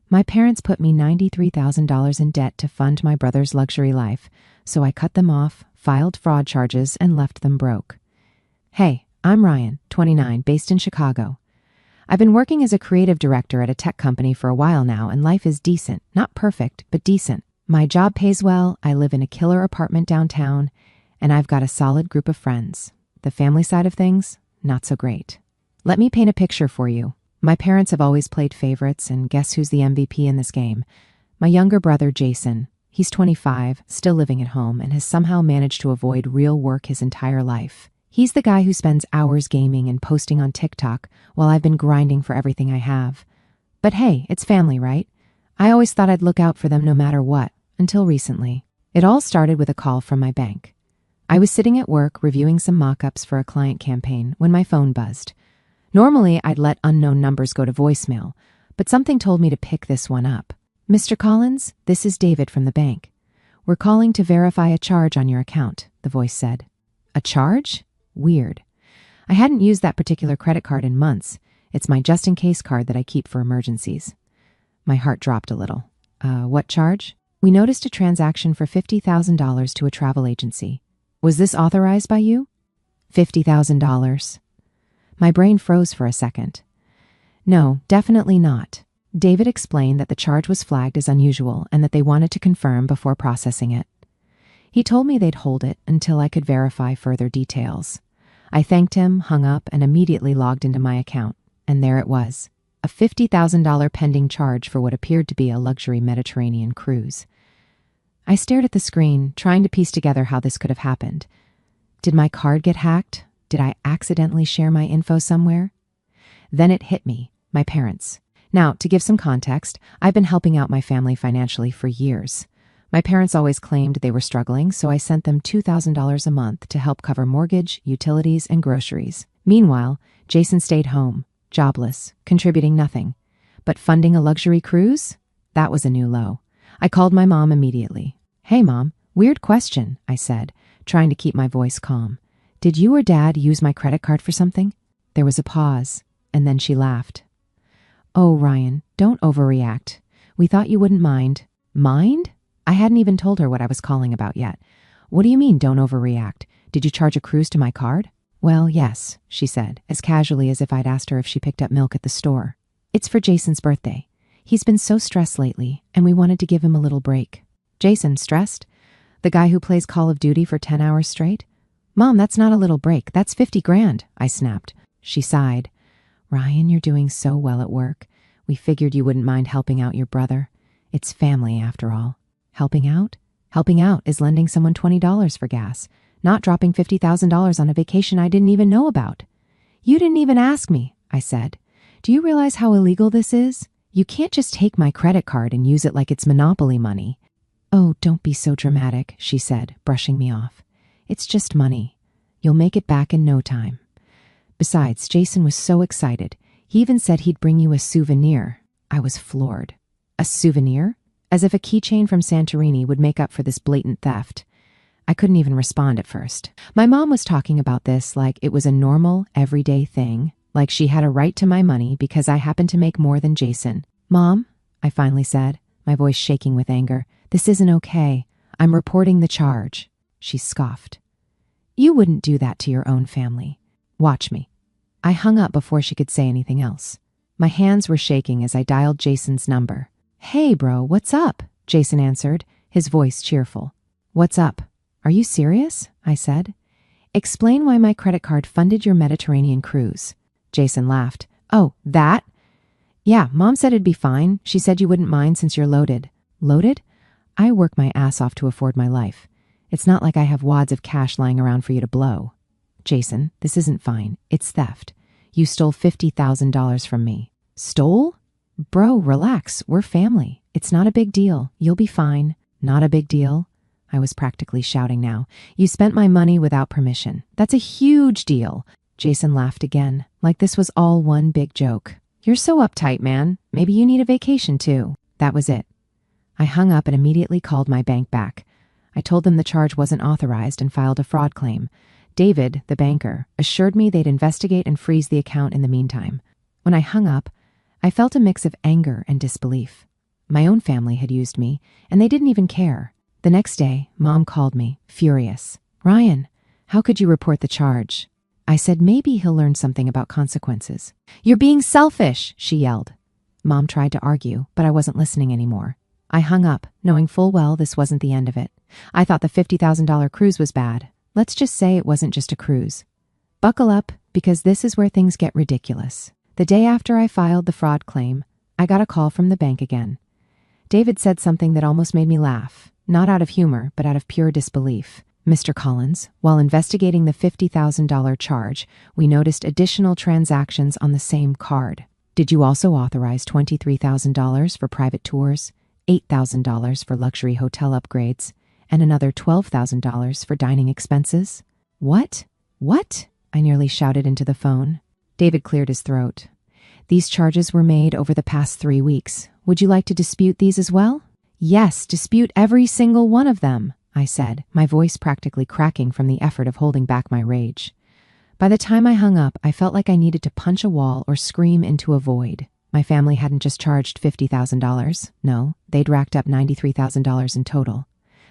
My parents put me $93,000 in debt to fund my brother's luxury life, so I cut them off, filed fraud charges, and left them broke. Hey, I'm Ryan, 29, based in Chicago. I've been working as a creative director at a tech company for a while now, and life is decent. Not perfect, but decent. My job pays well, I live in a killer apartment downtown, and I've got a solid group of friends. The family side of things, not so great. Let me paint a picture for you. My parents have always played favorites, and guess who's the MVP in this game? My younger brother, Jason. He's 25, still living at home, and has somehow managed to avoid real work his entire life. He's the guy who spends hours gaming and posting on TikTok while I've been grinding for everything I have. But hey, it's family, right? I always thought I'd look out for them no matter what, until recently. It all started with a call from my bank. I was sitting at work reviewing some mock-ups for a client campaign when my phone buzzed. Normally, I'd let unknown numbers go to voicemail, but something told me to pick this one up. Mr. Collins, this is David from the bank. We're calling to verify a charge on your account, the voice said. A charge? Weird. I hadn't used that particular credit card in months. It's my just-in-case card that I keep for emergencies. My heart dropped a little. What charge? We noticed a transaction for $50,000 to a travel agency. Was this authorized by you? $50,000. My brain froze for a second. No, definitely not. David explained that the charge was flagged as unusual and that they wanted to confirm before processing it. He told me they'd hold it until I could verify further details. I thanked him, hung up, and immediately logged into my account. And there it was, a $50,000 pending charge for what appeared to be a luxury Mediterranean cruise. I stared at the screen, trying to piece together how this could have happened. Did my card get hacked? Did I accidentally share my info somewhere? Then it hit me, my parents. Now, to give some context, I've been helping out my family financially for years. My parents always claimed they were struggling, so I sent them $2,000 a month to help cover mortgage, utilities, and groceries. Meanwhile, Jason stayed home, jobless, contributing nothing. But funding a luxury cruise? That was a new low. I called my mom immediately. Hey, Mom, weird question, I said, trying to keep my voice calm. Did you or Dad use my credit card for something? There was a pause, and then she laughed. Oh, Ryan, don't overreact. We thought you wouldn't mind. Mind? I hadn't even told her what I was calling about yet. What do you mean, don't overreact? Did you charge a cruise to my card? Well, yes, she said, as casually as if I'd asked her if she picked up milk at the store. It's for Jason's birthday. He's been so stressed lately, and we wanted to give him a little break. Jason, stressed? The guy who plays Call of Duty for 10 hours straight? Mom, that's not a little break. That's 50 grand, I snapped. She sighed. Ryan, you're doing so well at work. We figured you wouldn't mind helping out your brother. It's family, after all. Helping out? Helping out is lending someone $20 for gas, not dropping $50,000 on a vacation I didn't even know about. You didn't even ask me, I said. Do you realize how illegal this is? You can't just take my credit card and use it like it's Monopoly money. Oh, don't be so dramatic, she said, brushing me off. It's just money. You'll make it back in no time. Besides, Jason was so excited. He even said he'd bring you a souvenir. I was floored. A souvenir? As if a keychain from Santorini would make up for this blatant theft. I couldn't even respond at first. My mom was talking about this like it was a normal, everyday thing, like she had a right to my money because I happened to make more than Jason. Mom, I finally said, my voice shaking with anger, this isn't okay. I'm reporting the charge. She scoffed. You wouldn't do that to your own family. Watch me. I hung up before she could say anything else. My hands were shaking as I dialed Jason's number. Hey, bro, what's up? Jason answered, his voice cheerful. What's up? Are you serious? I said. Explain why my credit card funded your Mediterranean cruise. Jason laughed. Oh, that? Yeah, Mom said it'd be fine. She said you wouldn't mind since you're loaded. Loaded? I work my ass off to afford my life. It's not like I have wads of cash lying around for you to blow. Jason, this isn't fine. It's theft. You stole $50,000 from me. Stole? Bro, relax. We're family. It's not a big deal. You'll be fine. Not a big deal. I was practically shouting now. You spent my money without permission. That's a huge deal. Jason laughed again, like this was all one big joke. You're so uptight, man. Maybe you need a vacation too. That was it. I hung up and immediately called my bank back. I told them the charge wasn't authorized and filed a fraud claim. David, the banker, assured me they'd investigate and freeze the account in the meantime. When I hung up, I felt a mix of anger and disbelief. My own family had used me, and they didn't even care. The next day, Mom called me, furious. "Ryan, how could you report the charge?" I said maybe he'll learn something about consequences. "You're being selfish," she yelled. Mom tried to argue, but I wasn't listening anymore. I hung up, knowing full well this wasn't the end of it. I thought the $50,000 cruise was bad. Let's just say it wasn't just a cruise. Buckle up, because this is where things get ridiculous. The day after I filed the fraud claim, I got a call from the bank again. David said something that almost made me laugh, not out of humor, but out of pure disbelief. "Mr. Collins, while investigating the $50,000 charge, we noticed additional transactions on the same card. Did you also authorize $23,000 for private tours, $8,000 for luxury hotel upgrades, and another $12,000 for dining expenses?" "What? What?" I nearly shouted into the phone. David cleared his throat. "These charges were made over the past 3 weeks. Would you like to dispute these as well?" "Yes, dispute every single one of them," I said, my voice practically cracking from the effort of holding back my rage. By the time I hung up, I felt like I needed to punch a wall or scream into a void. My family hadn't just charged $50,000. No, they'd racked up $93,000 in total.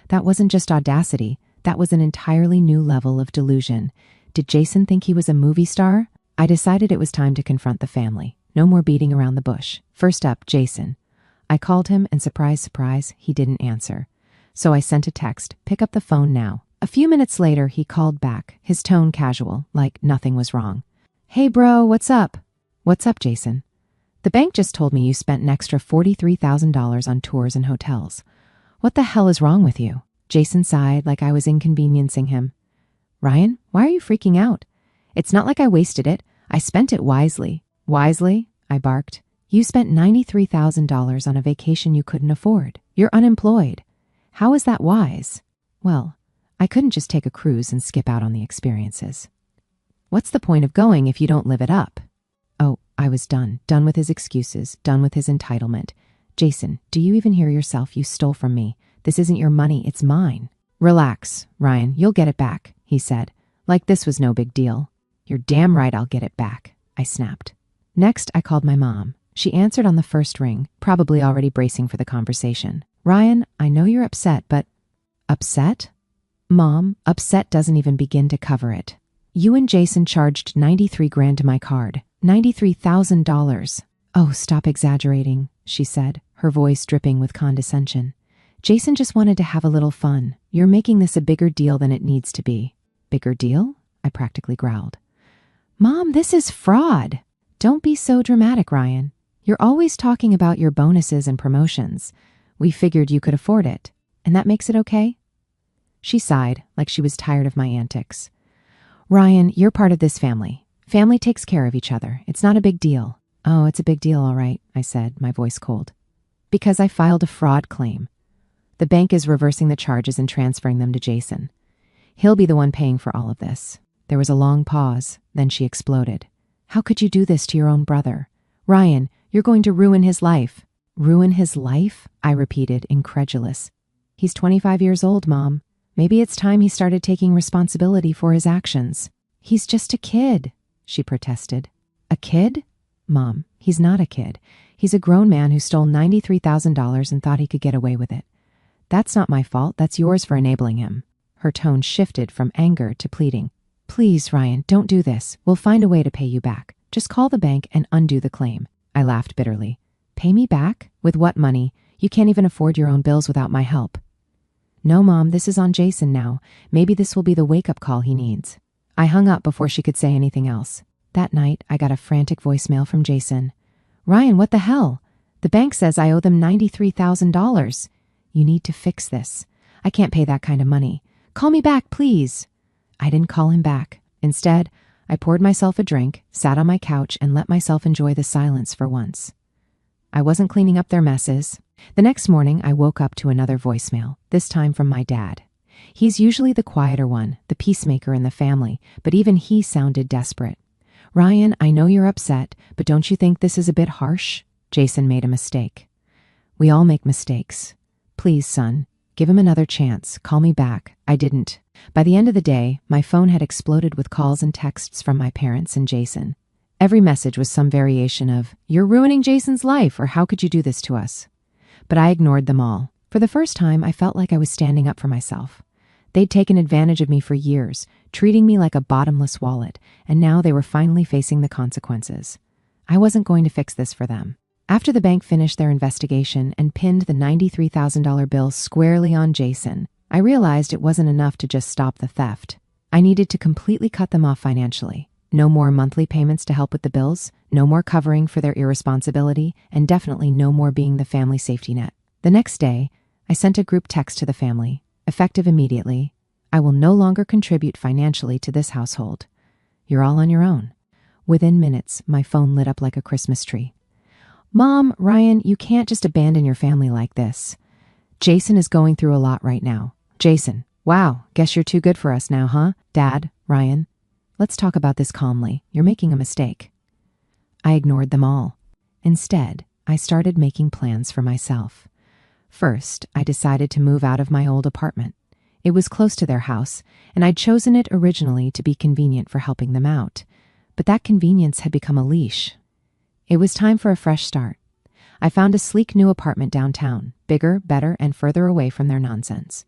That wasn't just audacity. That was an entirely new level of delusion. Did Jason think he was a movie star? I decided it was time to confront the family. No more beating around the bush. First up, Jason. I called him, and surprise, surprise, he didn't answer. So I sent a text, "Pick up the phone now." A few minutes later, he called back, his tone casual, like nothing was wrong. "Hey bro, what's up?" "What's up, Jason?" "The bank just told me you spent an extra $43,000 on tours and hotels. What the hell is wrong with you?" Jason sighed like I was inconveniencing him. "Ryan, why are you freaking out? It's not like I wasted it. I spent it wisely." "Wisely?" I barked. "You spent $93,000 on a vacation you couldn't afford. You're unemployed. How is that wise?" "Well, I couldn't just take a cruise and skip out on the experiences." "What's the point of going if you don't live it up?" Oh, I was done. Done with his excuses. Done with his entitlement. "Jason, do you even hear yourself? You stole from me. This isn't your money. It's mine." "Relax, Ryan. You'll get it back," he said, like this was no big deal. "You're damn right I'll get it back," I snapped. Next, I called my mom. She answered on the first ring, probably already bracing for the conversation. "Ryan, I know you're upset, but..." "Upset?" "Mom, upset doesn't even begin to cover it. You and Jason charged $93,000 to my card. $93,000. "Oh, stop exaggerating," she said, her voice dripping with condescension. "Jason just wanted to have a little fun. You're making this a bigger deal than it needs to be." "Bigger deal?" I practically growled. "Mom, this is fraud." "Don't be so dramatic, Ryan. You're always talking about your bonuses and promotions. We figured you could afford it, and that makes it okay?" She sighed, like she was tired of my antics. "Ryan, you're part of this family. Family takes care of each other. It's not a big deal." "Oh, it's a big deal, all right," I said, my voice cold. "Because I filed a fraud claim. The bank is reversing the charges and transferring them to Jason. He'll be the one paying for all of this." There was a long pause, then she exploded. "How could you do this to your own brother? Ryan, you're going to ruin his life." "Ruin his life?" I repeated, incredulous. "He's 25 years old, Mom. Maybe it's time he started taking responsibility for his actions." "He's just a kid," she protested. "A kid?" "Mom, he's not a kid. He's a grown man who stole $93,000 and thought he could get away with it. That's not my fault. That's yours for enabling him." Her tone shifted from anger to pleading. "Please, Ryan, don't do this. We'll find a way to pay you back. Just call the bank and undo the claim." I laughed bitterly. "Pay me back? With what money? You can't even afford your own bills without my help." "No, Mom, this is on Jason now. Maybe this will be the wake-up call he needs." I hung up before she could say anything else. That night, I got a frantic voicemail from Jason. "Ryan, what the hell? The bank says I owe them $93,000. You need to fix this. I can't pay that kind of money. Call me back, please." I didn't call him back. Instead, I poured myself a drink, sat on my couch, and let myself enjoy the silence for once. I wasn't cleaning up their messes. The next morning, I woke up to another voicemail, this time from my dad. He's usually the quieter one, the peacemaker in the family, but even he sounded desperate. "Ryan, I know you're upset, but don't you think this is a bit harsh? Jason made a mistake." "We all make mistakes. Please, son, give him another chance. Call me back." I didn't. By the end of the day, my phone had exploded with calls and texts from my parents and Jason. Every message was some variation of, "You're ruining Jason's life," or "How could you do this to us?" but I ignored them all. For the first time, I felt like I was standing up for myself. They'd taken advantage of me for years, treating me like a bottomless wallet, and now they were finally facing the consequences. I wasn't going to fix this for them. After the bank finished their investigation and pinned the $93,000 bill squarely on Jason, I realized it wasn't enough to just stop the theft. I needed to completely cut them off financially. No more monthly payments to help with the bills, no more covering for their irresponsibility, and definitely no more being the family safety net. The next day, I sent a group text to the family, effective immediately. I will no longer contribute financially to this household. You're all on your own. Within minutes, my phone lit up like a Christmas tree. Mom, Ryan, you can't just abandon your family like this. Jason is going through a lot right now. Jason, wow, guess you're too good for us now, huh? Dad, Ryan, let's talk about this calmly. You're making a mistake. I ignored them all. Instead, I started making plans for myself. First, I decided to move out of my old apartment. It was close to their house, and I'd chosen it originally to be convenient for helping them out. But that convenience had become a leash. It was time for a fresh start. I found a sleek new apartment downtown, bigger, better, and further away from their nonsense.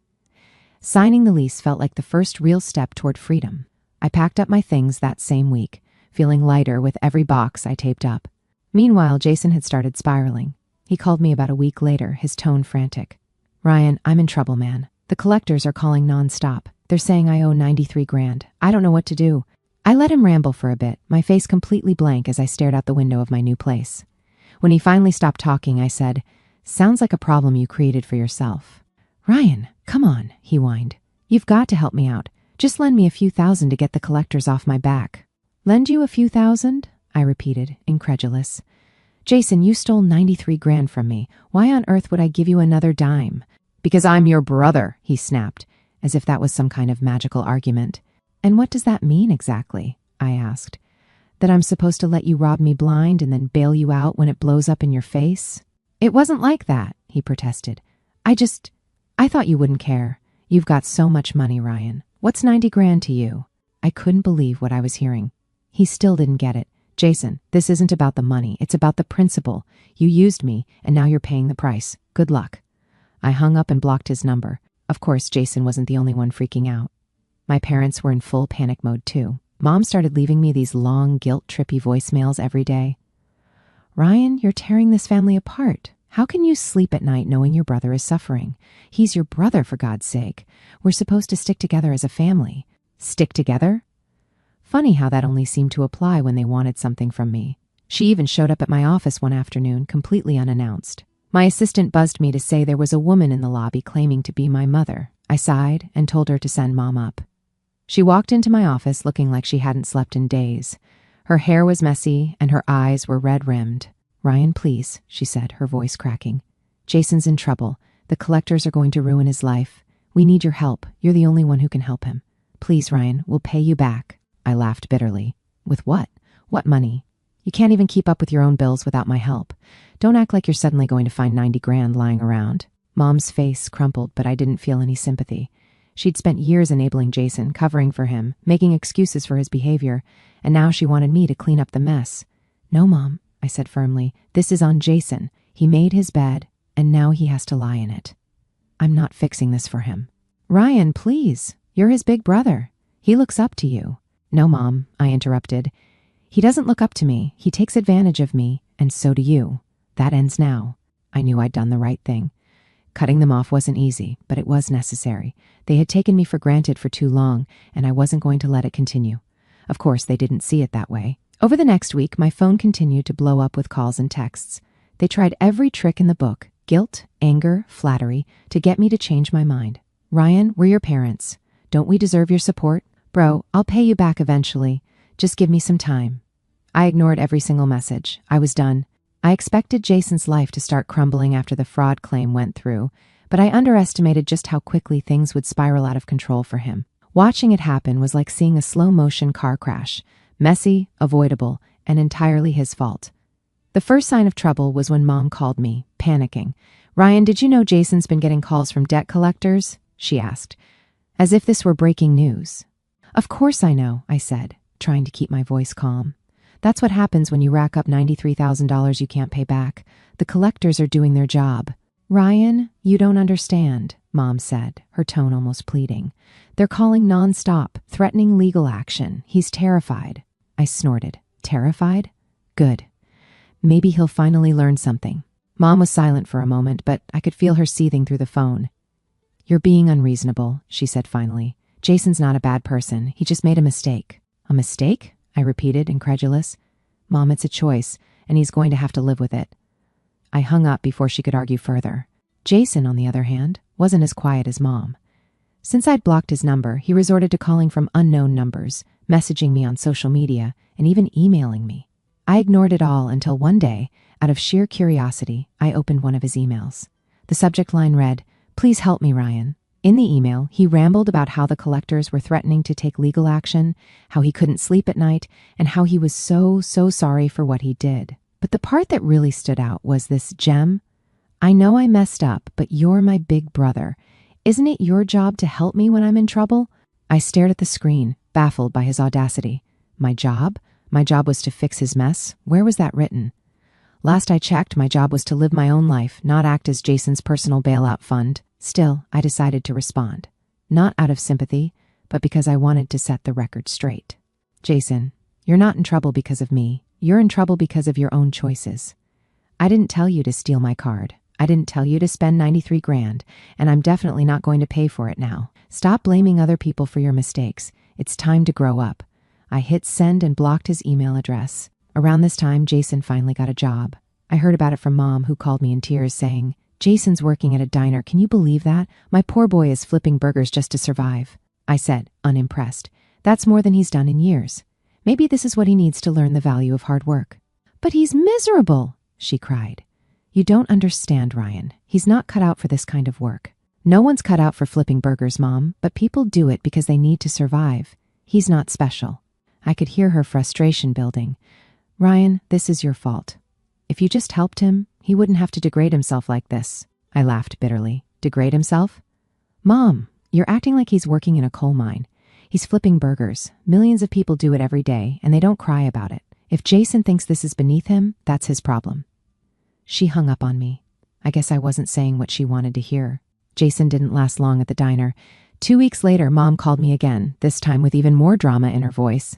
Signing the lease felt like the first real step toward freedom. I packed up my things that same week, feeling lighter with every box I taped up. Meanwhile, Jason had started spiraling. He called me about a week later, his tone frantic. Ryan, I'm in trouble, man. The collectors are calling nonstop. They're saying I owe $93,000. I don't know what to do. I let him ramble for a bit, my face completely blank as I stared out the window of my new place. When he finally stopped talking, I said, "Sounds like a problem you created for yourself." Ryan, come on, he whined. You've got to help me out. Just lend me a few thousand to get the collectors off my back. Lend you a few thousand? I repeated, incredulous. Jason, you stole $93,000 from me. Why on earth would I give you another dime? Because I'm your brother, he snapped, as if that was some kind of magical argument. And what does that mean exactly? I asked. That I'm supposed to let you rob me blind and then bail you out when it blows up in your face? It wasn't like that, he protested. I thought you wouldn't care. You've got so much money, Ryan. What's $90,000 to you? I couldn't believe what I was hearing. He still didn't get it. Jason, this isn't about the money. It's about the principle. You used me, and now you're paying the price. Good luck. I hung up and blocked his number. Of course, Jason wasn't the only one freaking out. My parents were in full panic mode too. Mom started leaving me these long, guilt-trippy voicemails every day. Ryan, you're tearing this family apart. How can you sleep at night knowing your brother is suffering? He's your brother, for God's sake. We're supposed to stick together as a family. Stick together? Funny how that only seemed to apply when they wanted something from me. She even showed up at my office one afternoon, completely unannounced. My assistant buzzed me to say there was a woman in the lobby claiming to be my mother. I sighed and told her to send Mom up. She walked into my office looking like she hadn't slept in days. Her hair was messy and her eyes were red-rimmed. Ryan, please, she said, her voice cracking. Jason's in trouble. The collectors are going to ruin his life. We need your help. You're the only one who can help him. Please, Ryan, we'll pay you back. I laughed bitterly. With what? What money? You can't even keep up with your own bills without my help. Don't act like you're suddenly going to find $90,000 lying around. Mom's face crumpled, but I didn't feel any sympathy. She'd spent years enabling Jason, covering for him, making excuses for his behavior, and now she wanted me to clean up the mess. No, Mom, I said firmly. This is on Jason. He made his bed, and now he has to lie in it. I'm not fixing this for him. Ryan, please. You're his big brother. He looks up to you. No, Mom, I interrupted. He doesn't look up to me. He takes advantage of me, and so do you. That ends now. I knew I'd done the right thing. Cutting them off wasn't easy, but it was necessary. They had taken me for granted for too long, and I wasn't going to let it continue. Of course, they didn't see it that way. Over the next week, my phone continued to blow up with calls and texts. They tried every trick in the book, guilt, anger, flattery, to get me to change my mind. Ryan, we're your parents. Don't we deserve your support? Bro, I'll pay you back eventually. Just give me some time. I ignored every single message. I was done. I expected Jason's life to start crumbling after the fraud claim went through, but I underestimated just how quickly things would spiral out of control for him. Watching it happen was like seeing a slow-motion car crash. Messy, avoidable, and entirely his fault. The first sign of trouble was when Mom called me, panicking. Ryan, did you know Jason's been getting calls from debt collectors? She asked, as if this were breaking news. Of course I know, I said, trying to keep my voice calm. That's what happens when you rack up $93,000 you can't pay back. The collectors are doing their job. Ryan, you don't understand, Mom said, her tone almost pleading. They're calling nonstop, threatening legal action. He's terrified. I snorted. Terrified? Good. Maybe he'll finally learn something. Mom was silent for a moment, but I could feel her seething through the phone. You're being unreasonable, she said finally. Jason's not a bad person. He just made a mistake. A mistake? I repeated, incredulous. Mom, it's a choice, and he's going to have to live with it. I hung up before she could argue further. Jason, on the other hand, wasn't as quiet as Mom. Since I'd blocked his number, he resorted to calling from unknown numbers, messaging me on social media, and even emailing me. I ignored it all until one day, out of sheer curiosity, I opened one of his emails. The subject line read, "Please help me, Ryan." In the email, he rambled about how the collectors were threatening to take legal action, how he couldn't sleep at night, and how he was so sorry for what he did. But the part that really stood out was this gem. I know I messed up, but you're my big brother. Isn't it your job to help me when I'm in trouble? I stared at the screen, baffled by his audacity. My job? My job was to fix his mess? Where was that written? Last I checked, my job was to live my own life, not act as Jason's personal bailout fund. Still, I decided to respond. Not out of sympathy, but because I wanted to set the record straight. Jason, you're not in trouble because of me. You're in trouble because of your own choices. I didn't tell you to steal my card. I didn't tell you to spend 93 grand, and I'm definitely not going to pay for it now. Stop blaming other people for your mistakes. It's time to grow up. I hit send and blocked his email address. Around this time, Jason finally got a job. I heard about it from Mom, who called me in tears saying, "Jason's working at a diner. Can you believe that? My poor boy is flipping burgers just to survive." I said, unimpressed, "That's more than he's done in years. Maybe this is what he needs to learn the value of hard work." "But he's miserable," she cried. "You don't understand, Ryan. He's not cut out for this kind of work. No one's cut out for flipping burgers, Mom, but people do it because they need to survive. He's not special." I could hear her frustration building. "Ryan, this is your fault. If you just helped him, he wouldn't have to degrade himself like this." I laughed bitterly. Degrade himself? "Mom, you're acting like he's working in a coal mine. He's flipping burgers. Millions of people do it every day, and they don't cry about it. If Jason thinks this is beneath him, that's his problem." She hung up on me. I guess I wasn't saying what she wanted to hear. Jason didn't last long at the diner. 2 weeks later, Mom called me again, this time with even more drama in her voice.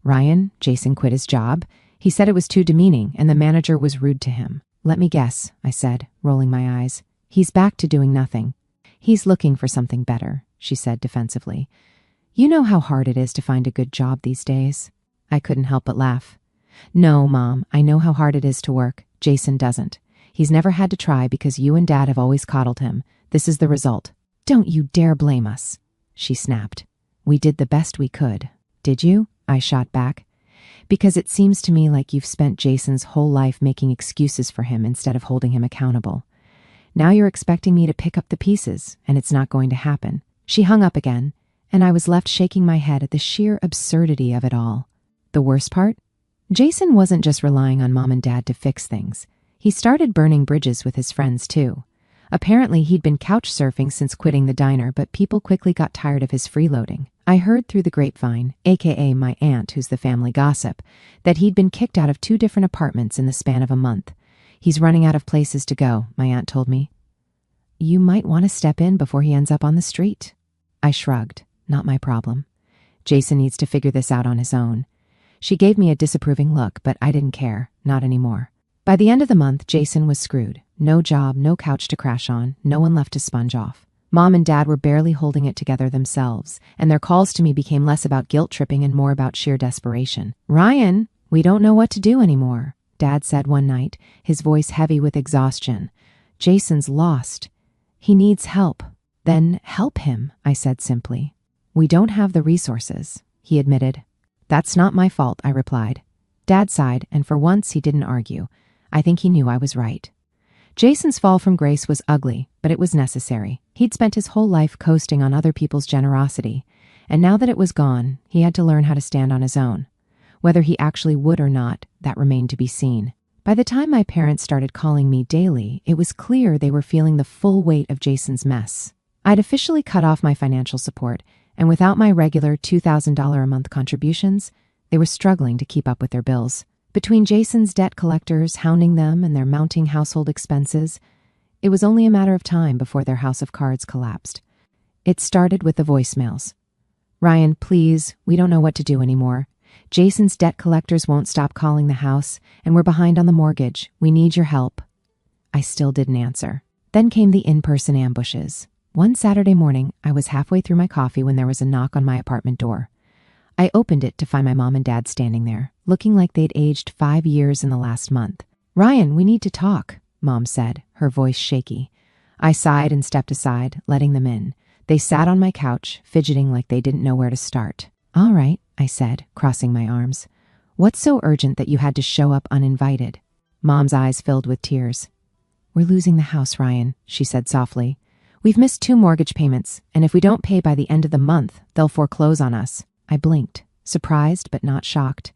"Ryan, Jason quit his job. He said it was too demeaning, and the manager was rude to him." "Let me guess," I said, rolling my eyes. "He's back to doing nothing." "He's looking for something better," she said defensively. "You know how hard it is to find a good job these days." I couldn't help but laugh. "No, Mom, I know how hard it is to work. Jason doesn't. He's never had to try because you and Dad have always coddled him. This is the result." "Don't you dare blame us," she snapped. "We did the best we could." "Did you?" I shot back. "Because it seems to me like you've spent Jason's whole life making excuses for him instead of holding him accountable. Now you're expecting me to pick up the pieces, and it's not going to happen." She hung up again, and I was left shaking my head at the sheer absurdity of it all. The worst part? Jason wasn't just relying on Mom and Dad to fix things. He started burning bridges with his friends, too. Apparently, he'd been couch surfing since quitting the diner, but people quickly got tired of his freeloading. I heard through the grapevine, aka my aunt, who's the family gossip, that he'd been kicked out of 2 different apartments in the span of a month. "He's running out of places to go," my aunt told me. "You might want to step in before he ends up on the street." I shrugged. Not my problem. Jason needs to figure this out on his own. She gave me a disapproving look, but I didn't care. Not anymore. By the end of the month, Jason was screwed. No job, no couch to crash on, no one left to sponge off. Mom and Dad were barely holding it together themselves, and their calls to me became less about guilt-tripping and more about sheer desperation. "Ryan, we don't know what to do anymore," Dad said one night, his voice heavy with exhaustion. "Jason's lost. He needs help." "Then help him," I said simply. "We don't have the resources," he admitted. "That's not my fault," I replied. Dad sighed, and for once he didn't argue. I think he knew I was right. Jason's fall from grace was ugly, but it was necessary. He'd spent his whole life coasting on other people's generosity, and now that it was gone, he had to learn how to stand on his own. Whether he actually would or not, that remained to be seen. By the time my parents started calling me daily, it was clear they were feeling the full weight of Jason's mess. I'd officially cut off my financial support, and without my regular $2,000 a month contributions, they were struggling to keep up with their bills. Between Jason's debt collectors hounding them and their mounting household expenses, It was only a matter of time before their house of cards collapsed. It started with the voicemails. "Ryan, please, we don't know what to do anymore. Jason's debt collectors won't stop calling the house, and we're behind on the mortgage. We need your help." I still didn't answer. Then came the in-person ambushes. One Saturday morning, I was halfway through my coffee when there was a knock on my apartment door. I opened it to find my mom and dad standing there, looking like they'd aged 5 years in the last month. "Ryan, we need to talk," Mom said, her voice shaky. I sighed and stepped aside, letting them in. They sat on my couch, fidgeting like they didn't know where to start. "All right," I said, crossing my arms. "What's so urgent that you had to show up uninvited?" Mom's eyes filled with tears. "We're losing the house, Ryan," she said softly. "We've missed 2 mortgage payments, and if we don't pay by the end of the month, they'll foreclose on us." I blinked, surprised but not shocked.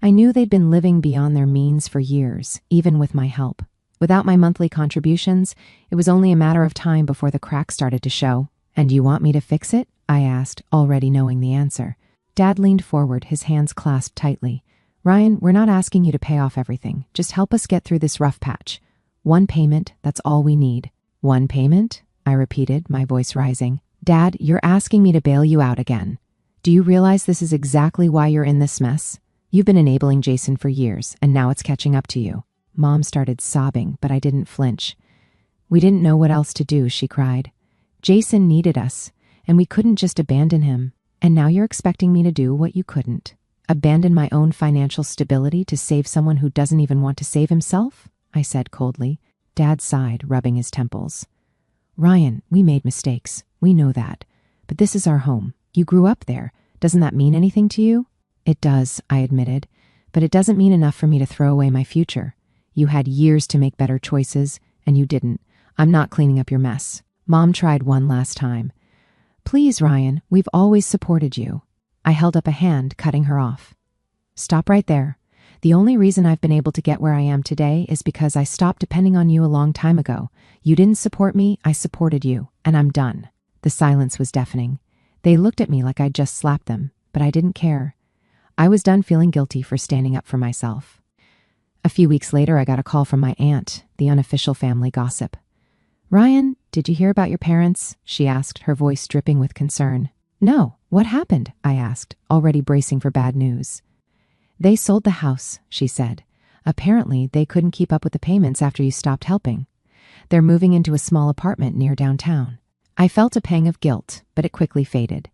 I knew they'd been living beyond their means for years, even with my help. Without my monthly contributions, it was only a matter of time before the cracks started to show. "And you want me to fix it?" I asked, already knowing the answer. Dad leaned forward, his hands clasped tightly. "Ryan, we're not asking you to pay off everything. Just help us get through this rough patch. 1 payment, that's all we need." "1 payment?" I repeated, my voice rising. "Dad, you're asking me to bail you out again. Do you realize this is exactly why you're in this mess? You've been enabling Jason for years, and now it's catching up to you." Mom started sobbing, but I didn't flinch. "We didn't know what else to do," she cried. "Jason needed us, and we couldn't just abandon him. And now you're expecting me to do what you couldn't. Abandon my own financial stability to save someone who doesn't even want to save himself?" I said coldly. Dad sighed, rubbing his temples. "Ryan, we made mistakes. We know that. But this is our home. You grew up there. Doesn't that mean anything to you?" "It does," I admitted. "But it doesn't mean enough for me to throw away my future. You had years to make better choices, and you didn't. I'm not cleaning up your mess." Mom tried one last time. "Please, Ryan, we've always supported you." I held up a hand, cutting her off. "Stop right there. The only reason I've been able to get where I am today is because I stopped depending on you a long time ago. You didn't support me, I supported you, and I'm done." The silence was deafening. They looked at me like I'd just slapped them, but I didn't care. I was done feeling guilty for standing up for myself. A few weeks later, I got a call from my aunt, the unofficial family gossip. "Ryan, did you hear about your parents?" she asked, her voice dripping with concern. "No, what happened?" I asked, already bracing for bad news. "They sold the house," she said. "Apparently, they couldn't keep up with the payments after you stopped helping. They're moving into a small apartment near downtown." I felt a pang of guilt, but it quickly faded.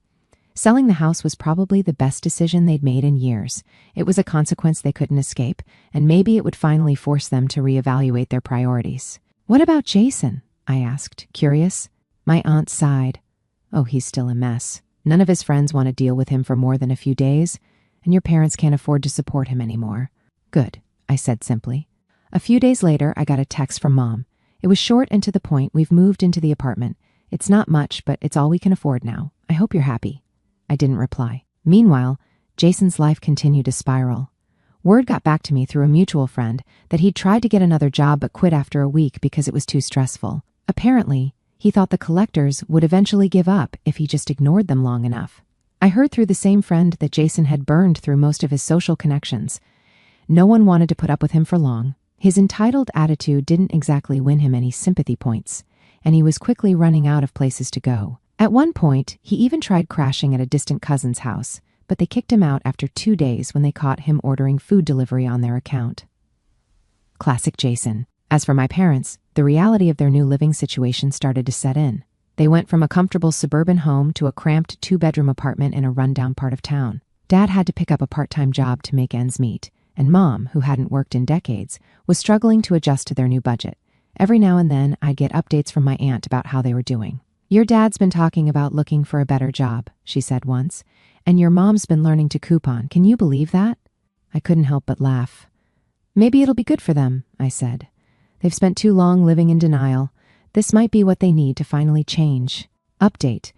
Selling the house was probably the best decision they'd made in years. It was a consequence they couldn't escape, and maybe it would finally force them to reevaluate their priorities. "What about Jason?" I asked, curious. My aunt sighed. "Oh, he's still a mess. None of his friends want to deal with him for more than a few days, and your parents can't afford to support him anymore." "Good," I said simply. A few days later, I got a text from Mom. It was short and to the point. "We've moved into the apartment. It's not much, but it's all we can afford now. I hope you're happy." I didn't reply. Meanwhile, Jason's life continued to spiral. Word got back to me through a mutual friend that he'd tried to get another job but quit after a week because it was too stressful. Apparently, he thought the collectors would eventually give up if he just ignored them long enough. I heard through the same friend that Jason had burned through most of his social connections. No one wanted to put up with him for long. His entitled attitude didn't exactly win him any sympathy points, and he was quickly running out of places to go. At one point, he even tried crashing at a distant cousin's house, but they kicked him out after 2 days when they caught him ordering food delivery on their account. Classic Jason. As for my parents, the reality of their new living situation started to set in. They went from a comfortable suburban home to a cramped 2-bedroom apartment in a rundown part of town. Dad had to pick up a part-time job to make ends meet, and Mom, who hadn't worked in decades, was struggling to adjust to their new budget. Every now and then, I'd get updates from my aunt about how they were doing. "Your dad's been talking about looking for a better job," she said once, "and your mom's been learning to coupon. Can you believe that?" I couldn't help but laugh. "Maybe it'll be good for them," I said. "They've spent too long living in denial. This might be what they need to finally change." Update.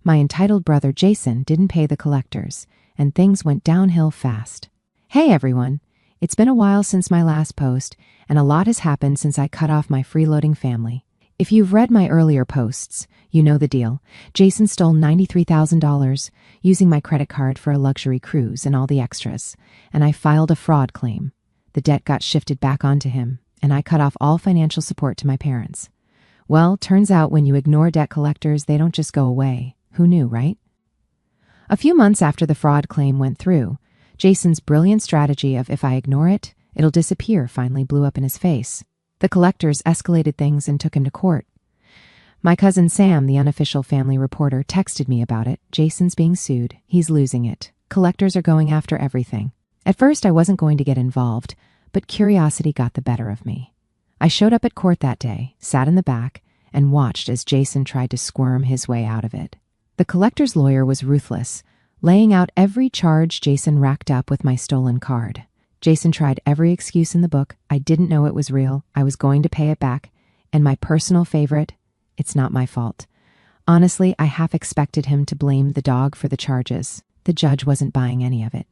My entitled brother Jason didn't pay the collectors, and things went downhill fast. Hey everyone! It's been a while since my last post, and a lot has happened since I cut off my freeloading family. If you've read my earlier posts, you know the deal. Jason stole $93,000 using my credit card for a luxury cruise and all the extras, and I filed a fraud claim. The debt got shifted back onto him, and I cut off all financial support to my parents. Well, turns out when you ignore debt collectors, they don't just go away. Who knew, right? A few months after the fraud claim went through, Jason's brilliant strategy of if I ignore it, it'll disappear finally blew up in his face. The collectors escalated things and took him to court. My cousin Sam, the unofficial family reporter, texted me about it. Jason's being sued. He's losing it. Collectors are going after everything. At first, I wasn't going to get involved, but curiosity got the better of me. I showed up at court that day, sat in the back, and watched as Jason tried to squirm his way out of it. The collector's lawyer was ruthless, laying out every charge Jason racked up with my stolen card. Jason tried every excuse in the book. I didn't know it was real. I was going to pay it back. And my personal favorite, it's not my fault. Honestly, I half expected him to blame the dog for the charges. The judge wasn't buying any of it.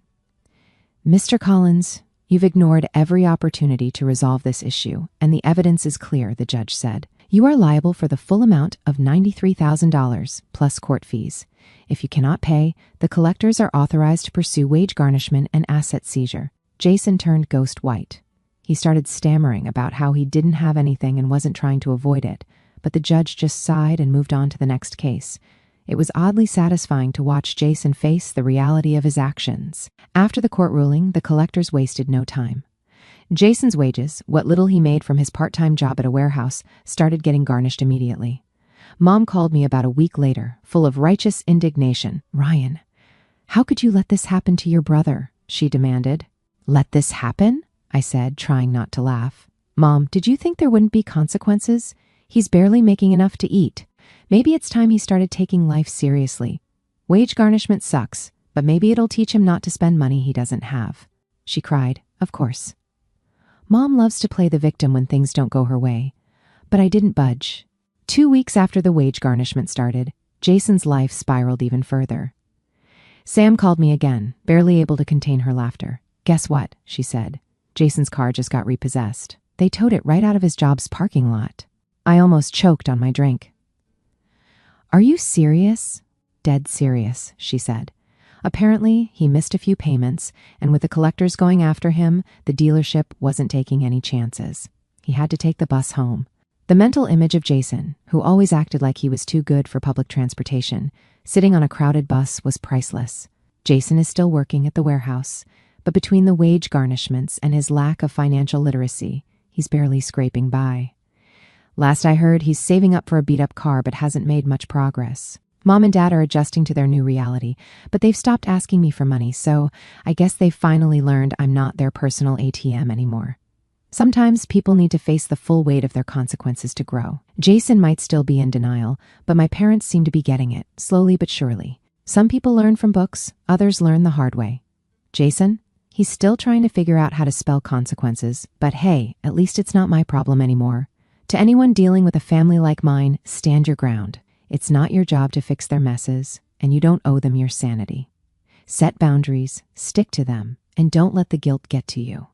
Mr. Collins, you've ignored every opportunity to resolve this issue, and the evidence is clear, the judge said. You are liable for the full amount of $93,000 plus court fees. If you cannot pay, the collectors are authorized to pursue wage garnishment and asset seizure. Jason turned ghost white. He started stammering about how he didn't have anything and wasn't trying to avoid it, but the judge just sighed and moved on to the next case. It was oddly satisfying to watch Jason face the reality of his actions. After the court ruling, the collectors wasted no time. Jason's wages, what little he made from his part-time job at a warehouse, started getting garnished immediately. Mom called me about a week later, full of righteous indignation. Ryan, how could you let this happen to your brother? She demanded. Let this happen? I said, trying not to laugh. Mom, did you think there wouldn't be consequences? He's barely making enough to eat. Maybe it's time he started taking life seriously. Wage garnishment sucks, but maybe it'll teach him not to spend money he doesn't have. She cried, of course. Mom loves to play the victim when things don't go her way, but I didn't budge. 2 weeks after the wage garnishment started, Jason's life spiraled even further. Sam called me again, barely able to contain her laughter. Guess what? She said. Jason's car just got repossessed. They towed it right out of his job's parking lot. I almost choked on my drink. Are you serious? Dead serious, she said. Apparently, he missed a few payments, and with the collectors going after him, the dealership wasn't taking any chances. He had to take the bus home. The mental image of Jason, who always acted like he was too good for public transportation, sitting on a crowded bus was priceless. Jason is still working at the warehouse, but between the wage garnishments and his lack of financial literacy, he's barely scraping by. Last I heard, he's saving up for a beat-up car but hasn't made much progress. Mom and Dad are adjusting to their new reality, but they've stopped asking me for money, so I guess they've finally learned I'm not their personal ATM anymore. Sometimes people need to face the full weight of their consequences to grow. Jason might still be in denial, but my parents seem to be getting it, slowly but surely. Some people learn from books, others learn the hard way. Jason? He's still trying to figure out how to spell consequences, but hey, at least it's not my problem anymore. To anyone dealing with a family like mine, stand your ground. It's not your job to fix their messes, and you don't owe them your sanity. Set boundaries, stick to them, and don't let the guilt get to you.